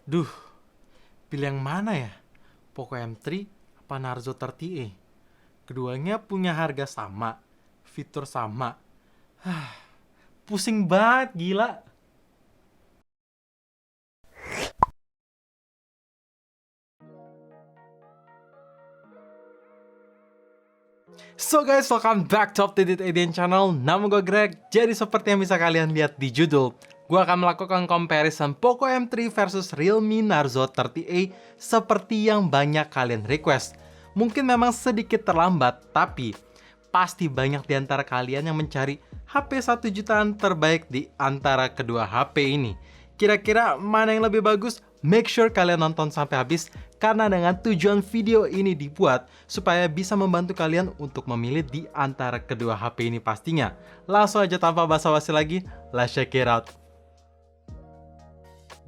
Duh, pilih yang mana ya? Poco M3 apa Narzo 30A? Keduanya punya harga sama, fitur sama. Pusing banget, gila. So guys, welcome back to Updated Alien Channel. Nama gue Greg. Jadi seperti yang bisa kalian lihat di judul, gue akan melakukan comparison Poco M3 versus Realme Narzo 30A seperti yang banyak kalian request. Mungkin memang sedikit terlambat, tapi pasti banyak di antara kalian yang mencari HP 1 jutaan terbaik di antara kedua HP ini. Kira-kira mana yang lebih bagus? Make sure kalian nonton sampai habis, karena dengan tujuan video ini dibuat supaya bisa membantu kalian untuk memilih di antara kedua HP ini pastinya. Langsung aja tanpa basa-basi lagi, let's check it out.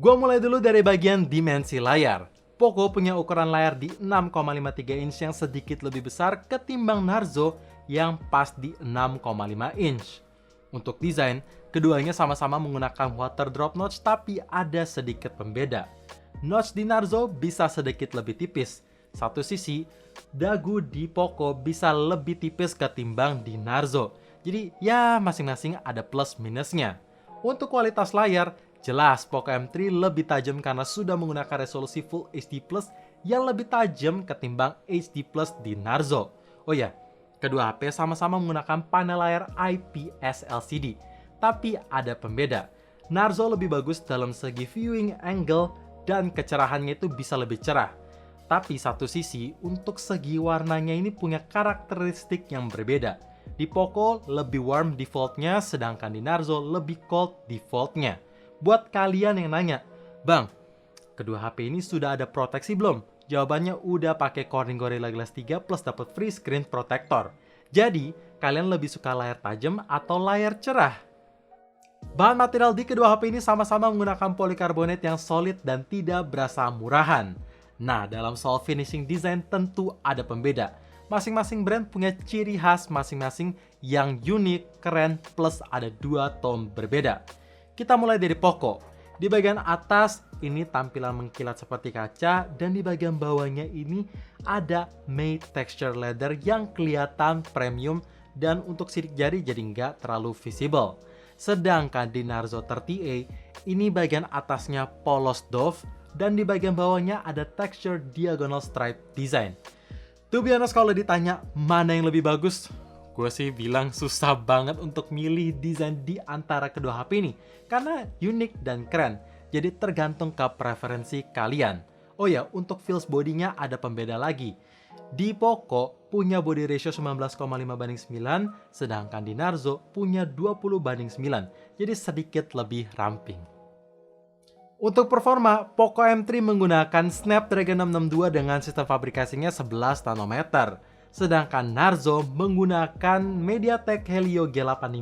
Gua mulai dulu dari bagian dimensi layar. Poco punya ukuran layar di 6,53 inch yang sedikit lebih besar ketimbang Narzo yang pas di 6,5 inch. Untuk desain, keduanya sama-sama menggunakan water drop notch, tapi ada sedikit pembeda. Notch di Narzo bisa sedikit lebih tipis. Satu sisi, dagu di Poco bisa lebih tipis ketimbang di Narzo. Jadi ya masing-masing ada plus minusnya. Untuk kualitas layar, jelas Poco M3 lebih tajam karena sudah menggunakan resolusi Full HD Plus yang lebih tajam ketimbang HD Plus di Narzo. Oh ya, kedua HP sama-sama menggunakan panel layar IPS LCD. Tapi ada pembeda. Narzo lebih bagus dalam segi viewing angle dan kecerahannya itu bisa lebih cerah. Tapi satu sisi, untuk segi warnanya ini punya karakteristik yang berbeda. Di Poco lebih warm defaultnya, sedangkan di Narzo lebih cold defaultnya. Buat kalian yang nanya, Bang, kedua HP ini sudah ada proteksi belum? Jawabannya udah pakai Corning Gorilla Glass 3 plus dapat free screen protector. Jadi, kalian lebih suka layar tajam atau layar cerah? Bahan material di kedua HP ini sama-sama menggunakan polikarbonat yang solid dan tidak berasa murahan. Nah, dalam soal finishing design tentu ada pembeda. Masing-masing brand punya ciri khas masing-masing yang unik, keren, plus ada dua tone berbeda. Kita mulai dari Poco. Di bagian atas ini tampilan mengkilat seperti kaca, dan di bagian bawahnya ini ada matte texture leather yang kelihatan premium dan untuk sidik jari jadi nggak terlalu visible. Sedangkan di Narzo 30A, ini bagian atasnya polos doff dan di bagian bawahnya ada texture diagonal stripe design. To be honest, kalau ditanya mana yang lebih bagus, gue sih bilang susah banget untuk milih desain di antara kedua HP ini karena unik dan keren. Jadi tergantung ke preferensi kalian. Oh ya, untuk feels bodinya ada pembeda lagi. Di Poco punya body ratio 19,5:9, sedangkan di Narzo punya 20:9, jadi sedikit lebih ramping. Untuk performa, Poco M3 menggunakan Snapdragon 662 dengan sistem fabrikasinya 11 nanometer, sedangkan Narzo menggunakan MediaTek Helio G85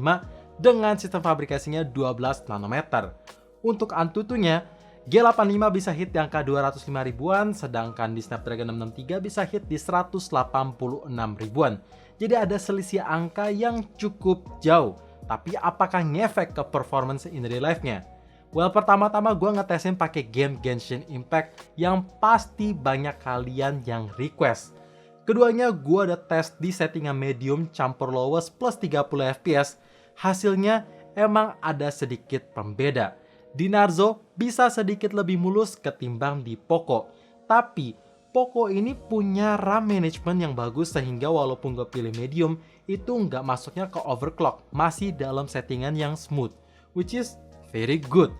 dengan sistem fabrikasinya 12 nanometer. Untuk Antutunya, G85 bisa hit di angka 205 ribuan, sedangkan di Snapdragon 663 bisa hit di 186 ribuan. Jadi ada selisih angka yang cukup jauh. Tapi apakah ngefek ke performance in real life-nya? Well, pertama-tama gue ngetesin pakai game Genshin Impact yang pasti banyak kalian yang request. Keduanya gue ada tes di settingan medium campur lowest plus 30 fps. Hasilnya emang ada sedikit pembeda. Di Narzo bisa sedikit lebih mulus ketimbang di Poco. Tapi Poco ini punya RAM management yang bagus sehingga walaupun gue pilih medium, itu nggak masuknya ke overclock. Masih dalam settingan yang smooth, which is very good.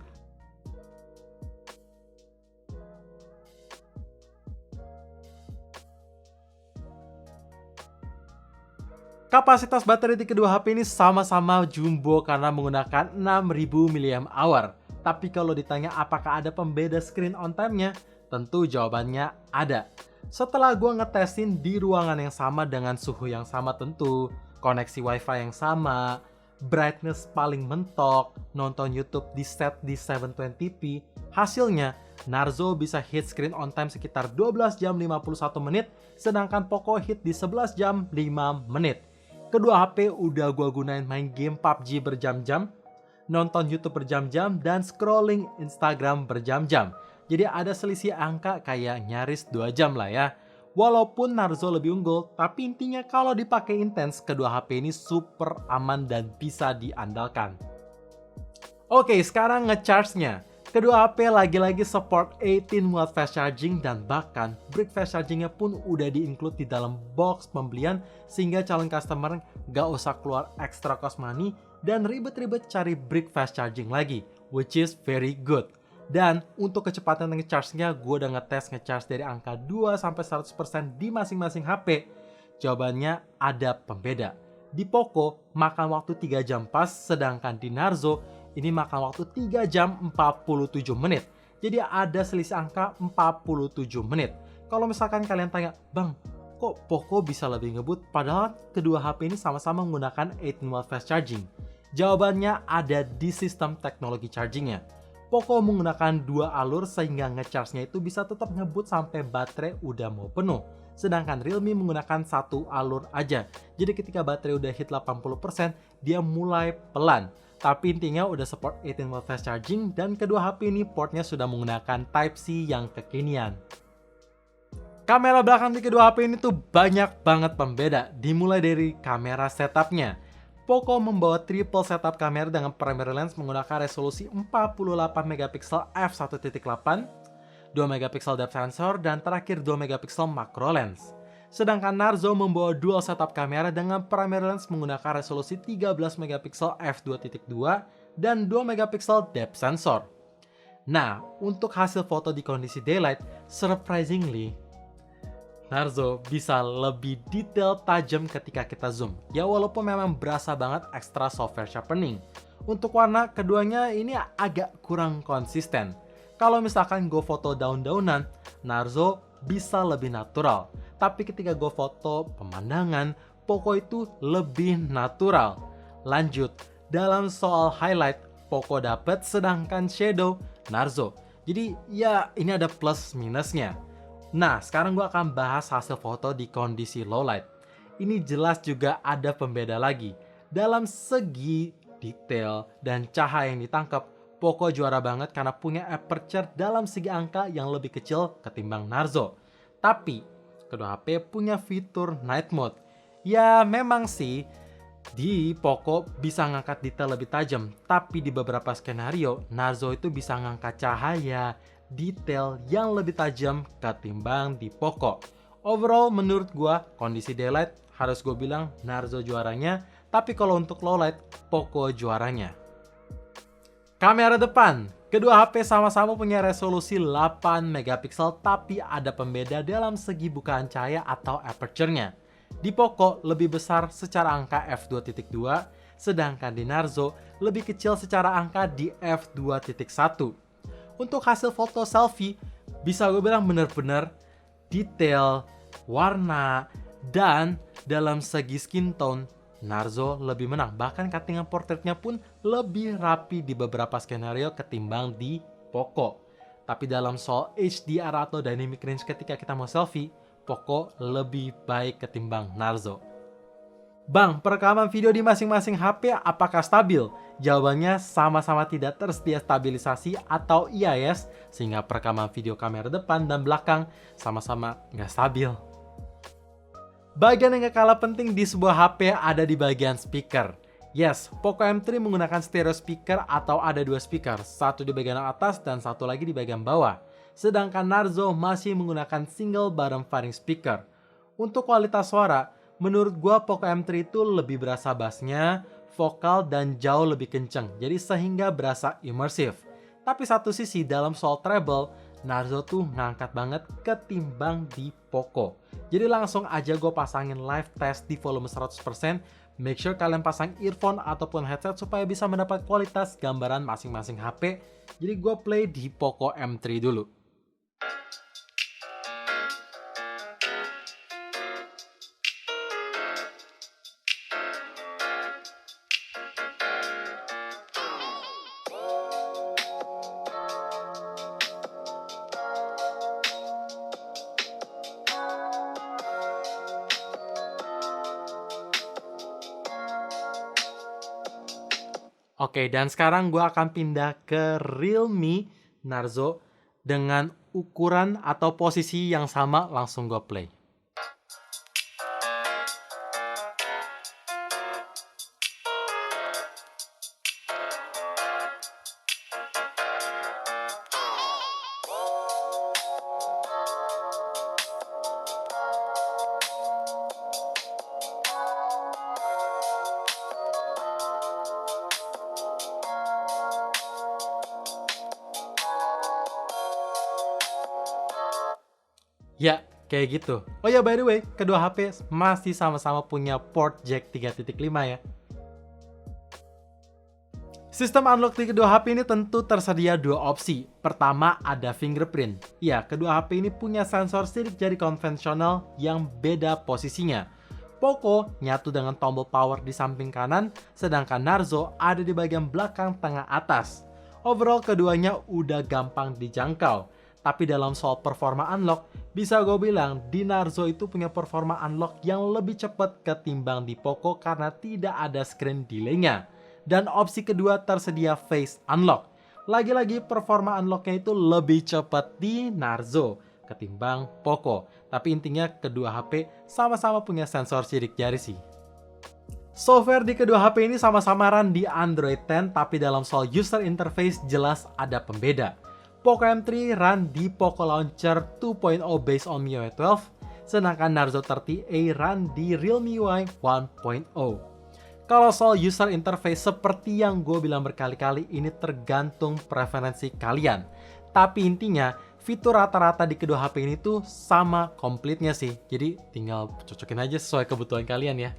Kapasitas baterai di kedua HP ini sama-sama jumbo karena menggunakan 6000 mAh. Tapi kalau ditanya apakah ada pembeda screen on time-nya, tentu jawabannya ada. Setelah gue ngetesin di ruangan yang sama dengan suhu yang sama tentu, koneksi wifi yang sama, brightness paling mentok, nonton YouTube di set di 720p, hasilnya Narzo bisa hit screen on time sekitar 12 jam 51 menit, sedangkan Poco hit di 11 jam 5 menit. Kedua HP udah gue gunain main game PUBG berjam-jam, nonton YouTube berjam-jam, dan scrolling Instagram berjam-jam. Jadi ada selisih angka kayak nyaris 2 jam lah ya. Walaupun Narzo lebih unggul, tapi intinya kalau dipakai intens, kedua HP ini super aman dan bisa diandalkan. Oke, sekarang ngecharge-nya. Kedua HP lagi-lagi support 18 watt fast charging dan bahkan brick fast chargingnya pun udah di-include di dalam box pembelian sehingga calon customer gak usah keluar extra cost money dan ribet-ribet cari brick fast charging lagi, which is very good. Dan untuk kecepatan nge-charge-nya, gue udah ngetes nge-charge dari angka 2-100% di masing-masing HP. Jawabannya ada pembeda. Di Poco makan waktu 3 jam pas, sedangkan di Narzo ini makan waktu 3 jam 47 menit. Jadi ada selisih angka 47 menit. Kalau misalkan kalian tanya, Bang, kok Poco bisa lebih ngebut padahal kedua HP ini sama-sama menggunakan 18 watt fast charging? Jawabannya ada di sistem teknologi chargingnya. Poco menggunakan 2 alur sehingga ngecharge-nya itu bisa tetap ngebut sampai baterai udah mau penuh. Sedangkan Realme menggunakan 1 alur aja. Jadi ketika baterai udah hit 80%, dia mulai pelan. Tapi intinya udah support 18 watt fast charging dan kedua HP ini portnya sudah menggunakan Type-C yang kekinian. Kamera belakang di kedua HP ini tuh banyak banget pembeda, dimulai dari kamera setupnya. Poco membawa triple setup kamera dengan primary lens menggunakan resolusi 48 megapiksel f1.8, 2 megapiksel depth sensor, dan terakhir 2 megapiksel macro lens. Sedangkan Narzo membawa dual setup kamera dengan primary lens menggunakan resolusi 13 megapiksel f2.2 dan 2 megapiksel depth sensor. Nah, untuk hasil foto di kondisi daylight, surprisingly, Narzo bisa lebih detail tajam ketika kita zoom. Ya walaupun memang berasa banget extra software sharpening. Untuk warna, keduanya ini agak kurang konsisten. Kalau misalkan gue foto daun-daunan, Narzo bisa lebih natural. Tapi ketika gue foto pemandangan, Poco itu lebih natural. Lanjut, dalam soal highlight, Poco dapet sedangkan shadow, Narzo. Jadi ya ini ada plus minusnya. Nah, sekarang gue akan bahas hasil foto di kondisi low light. Ini jelas juga ada pembeda lagi. Dalam segi detail dan cahaya yang ditangkap, Poco juara banget karena punya aperture dalam segi angka yang lebih kecil ketimbang Narzo. Tapi, kedua HP punya fitur night mode. Ya memang sih, di Poco bisa ngangkat detail lebih tajam, tapi di beberapa skenario, Narzo itu bisa ngangkat cahaya, detail yang lebih tajam ketimbang di Poco. Overall menurut gua kondisi daylight harus gue bilang Narzo juaranya, tapi kalau untuk low light Poco juaranya. Kamera depan, kedua HP sama-sama punya resolusi 8 megapiksel tapi ada pembeda dalam segi bukaan cahaya atau aperture-nya. Di Poco lebih besar secara angka f2.2, sedangkan di Narzo lebih kecil secara angka di f2.1. Untuk hasil foto selfie, bisa gue bilang bener-bener detail, warna, dan dalam segi skin tone, Narzo lebih menang. Bahkan cuttingan portraitnya pun lebih rapi di beberapa skenario ketimbang di Poco. Tapi dalam soal HDR atau dynamic range ketika kita mau selfie, Poco lebih baik ketimbang Narzo. Bang, perekaman video di masing-masing HP apakah stabil? Jawabannya sama-sama tidak tersedia stabilisasi atau IIS, sehingga perekaman video kamera depan dan belakang sama-sama nggak stabil. Bagian yang gak kalah penting di sebuah HP ada di bagian speaker. Yes, Poco M3 menggunakan stereo speaker atau ada 2 speaker, satu di bagian atas dan satu lagi di bagian bawah. Sedangkan Narzo masih menggunakan single bottom firing speaker. Untuk kualitas suara, menurut gua Poco M3 itu lebih berasa bassnya, vokal dan jauh lebih kenceng, jadi sehingga berasa immersive. Tapi satu sisi dalam soal treble, Narzo tuh ngangkat banget ketimbang di Poco. Jadi langsung aja gue pasangin live test di volume 100%. Make sure kalian pasang earphone ataupun headset supaya bisa mendapat kualitas gambaran masing-masing HP. Jadi gue play di Poco M3 dulu. Oke, dan sekarang gue akan pindah ke Realme Narzo. dengan ukuran atau posisi yang sama. Langsung gue play. Ya, kayak gitu. Oh ya, by the way, kedua HP masih sama-sama punya port jack 3.5 ya. Sistem unlock di kedua HP ini tentu tersedia dua opsi. Pertama, ada fingerprint. Ya, kedua HP ini punya sensor sidik jari konvensional yang beda posisinya. Poco nyatu dengan tombol power di samping kanan, sedangkan Narzo ada di bagian belakang tengah atas. Overall, keduanya udah gampang dijangkau. Tapi dalam soal performa unlock, bisa gue bilang di Narzo itu punya performa unlock yang lebih cepat ketimbang di Poco karena tidak ada screen delay-nya. Dan opsi kedua tersedia face unlock. Lagi-lagi performa unlock-nya itu lebih cepat di Narzo ketimbang Poco. Tapi intinya kedua HP sama-sama punya sensor sidik jari sih. Software di kedua HP ini sama-sama run di Android 10, tapi dalam soal user interface jelas ada pembeda. Poco M3 run di Poco Launcher 2.0 based on MIUI 12, sedangkan Narzo 30A run di Realme UI 1.0. Kalau soal user interface seperti yang gue bilang berkali-kali, ini tergantung preferensi kalian. Tapi intinya, fitur rata-rata di kedua HP ini tuh sama komplitnya sih. Jadi tinggal cocokin aja sesuai kebutuhan kalian ya.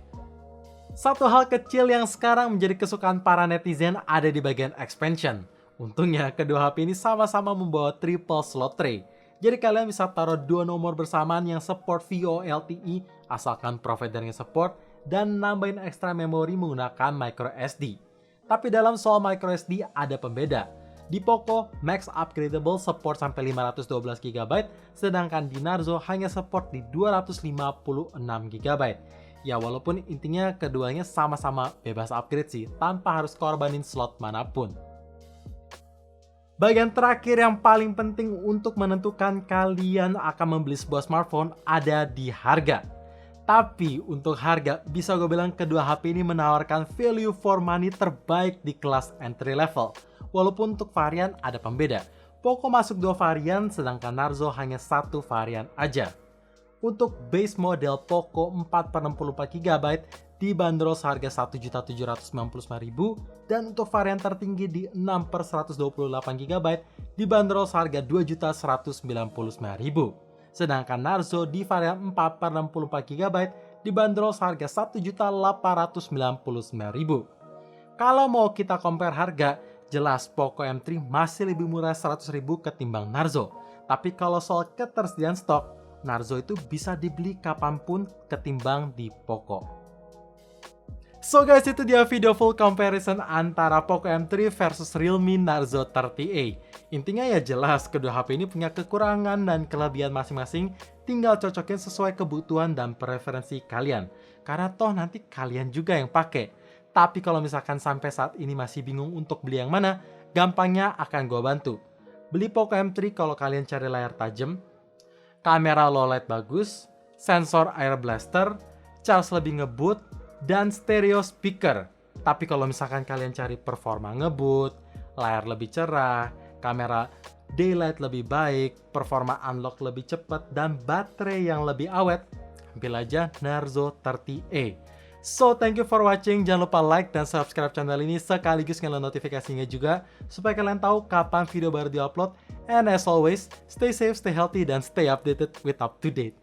Satu hal kecil yang sekarang menjadi kesukaan para netizen ada di bagian expansion. Untungnya, kedua HP ini sama-sama membawa triple slot tray. Jadi kalian bisa taruh dua nomor bersamaan yang support VoLTE asalkan providernya support dan nambahin ekstra memori menggunakan microSD. Tapi dalam soal microSD ada pembeda. Di Poco, max upgradable support sampai 512 GB, sedangkan di Narzo hanya support di 256 GB. Ya walaupun intinya keduanya sama-sama bebas upgrade sih, tanpa harus korbanin slot manapun. Bagian terakhir yang paling penting untuk menentukan kalian akan membeli sebuah smartphone ada di harga. Tapi untuk harga, bisa gue bilang kedua HP ini menawarkan value for money terbaik di kelas entry level. Walaupun untuk varian ada pembeda. Poco masuk 2 varian, sedangkan Narzo hanya 1 varian aja. Untuk base model Poco 4/64 GB dibanderol seharga Rp1.799.000 dan untuk varian tertinggi di 6/128 GB dibanderol seharga Rp2.199.000. Sedangkan Narzo di varian 4/64 GB dibanderol seharga Rp1.899.000. Kalau mau kita compare harga, jelas Poco M3 masih lebih murah Rp100.000 ketimbang Narzo. Tapi kalau soal ketersediaan stok, Narzo itu bisa dibeli kapanpun ketimbang di Poco. So guys, itu dia video full comparison antara Poco M3 versus Realme Narzo 30A. Intinya ya jelas, kedua HP ini punya kekurangan dan kelebihan masing-masing, tinggal cocokin sesuai kebutuhan dan preferensi kalian. Karena toh nanti kalian juga yang pakai. Tapi kalau misalkan sampai saat ini masih bingung untuk beli yang mana, gampangnya akan gue bantu. Beli Poco M3 kalau kalian cari layar tajam, kamera low light bagus, sensor air blaster, charge lebih ngebut, dan stereo speaker. Tapi kalau misalkan kalian cari performa ngebut, layar lebih cerah, kamera daylight lebih baik, performa unlock lebih cepat, dan baterai yang lebih awet, ambil aja Narzo 30A. So, thank you for watching. Jangan lupa like dan subscribe channel ini sekaligus nyalain notifikasinya juga supaya kalian tahu kapan video baru diupload. And as always, stay safe, stay healthy, dan stay updated with up to date.